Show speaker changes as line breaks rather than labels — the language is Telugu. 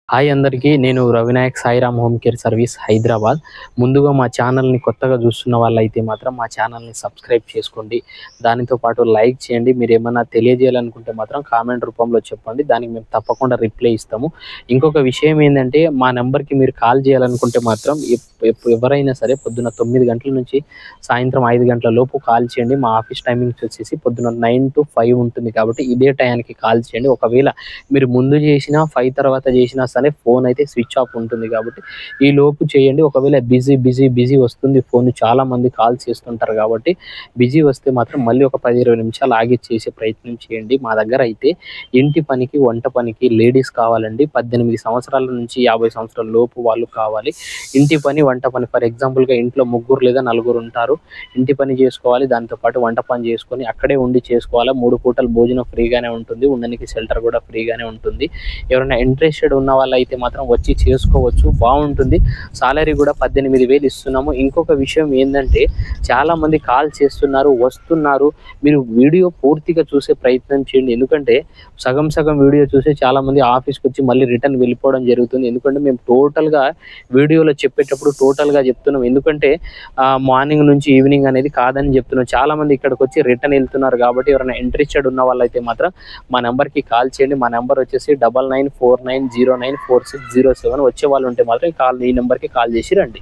హాయ్ అందరికీ. నేను Ravinayak Sairam home care service Hyderabad. ముందుగా మా ఛానల్‌ని కొత్తగా చూస్తున్న వాళ్ళైతే మాత్రం మా ఛానల్‌ని సబ్స్క్రైబ్ చేసుకోండి. దానితో పాటు లైక్ చేయండి. మీరేమన్నా తెలియజేయాలనుకుంటే మాత్రం కామెంట్ రూపంలో చెప్పండి. దానికి మేము తప్పకుండా రిప్లై ఇస్తాము. ఇంకొక విషయం ఏందంటే మా నంబర్‌కి మీరు కాల్ చేయాలనుకుంటే మాత్రం ఎవరైనా సరే పొద్దున్న 9 గంటల నుంచి సాయంత్రం 5 గంటల లోపు కాల్ చేయండి. మా ఆఫీస్ టైమింగ్స్ వచ్చేసి పొద్దున్న 9-5 ఉంటుంది కాబట్టి ఇదే టయానికి కాల్ చేయండి. ఒకవేళ మీరు ముందు చేసినా 5 తర్వాత చేసినా సరే ఫోన్ అయితే స్విచ్ ఆఫ్ ఉంటుంది కాబట్టి ఈ లోపు చేయండి. ఒకవేళ బిజీ వస్తుంది ఫోన్, చాలా మంది కాల్స్ చేస్తుంటారు కాబట్టి బిజీ వస్తే మాత్రం మళ్ళీ ఒక 10-20 నిమిషాలు ఆగి చేసే ప్రయత్నం చేయండి. మా దగ్గర అయితే ఇంటి పనికి, వంట పనికి లేడీస్ కావాలండి. 18 సంవత్సరాల నుంచి 50 సంవత్సరాల లోపు వాళ్ళు కావాలి. ఇంటి పని, వంట పని, ఫర్ ఎగ్జాంపుల్‌గా ఇంట్లో 3 లేదా 4 ఉంటారు. ఇంటి పని చేసుకోవాలి, దాంతో పాటు వంట పని చేసుకొని అక్కడే ఉండి చేసుకోవాలి. 3 పూటలు భోజనం ఫ్రీగానే ఉంటుంది. ఉండడానికి షెల్టర్ కూడా ఫ్రీగానే ఉంటుంది. ఎవరైనా ఇంట్రెస్టెడ్ ఉన్న వాళ్ళైతే మాత్రం వచ్చి చేసుకోవచ్చు, బాగుంటుంది. సాలరీ కూడా 18,000 ఇస్తున్నాము. ఇంకొక విషయం ఏంటంటే చాలామంది కాల్ చేస్తున్నారు, వస్తున్నారు. మీరు వీడియో పూర్తిగా చూసే ప్రయత్నం చేయండి. ఎందుకంటే సగం వీడియో చూసి చాలామంది ఆఫీస్కి వచ్చి మళ్ళీ రిటర్న్ వెళ్ళిపోవడం జరుగుతుంది. ఎందుకంటే మేము టోటల్గా వీడియోలో చెప్పేటప్పుడు టోటల్గా చెప్తున్నాం. ఎందుకంటే మార్నింగ్ నుంచి ఈవినింగ్ అనేది కాదని చెప్తున్నాం. చాలామంది ఇక్కడికి వచ్చి రిటర్న్ వెళ్తున్నారు కాబట్టి ఎవరైనా ఇంట్రెస్టెడ్ ఉన్న వాళ్ళైతే మాత్రం మా నెంబర్కి కాల్ చేయండి. మా నెంబర్ వచ్చేసి 9949094607. వచ్చే వాళ్ళు ఉంటే మాత్రం ఈ నెంబర్కి కాల్ చేసి రండి.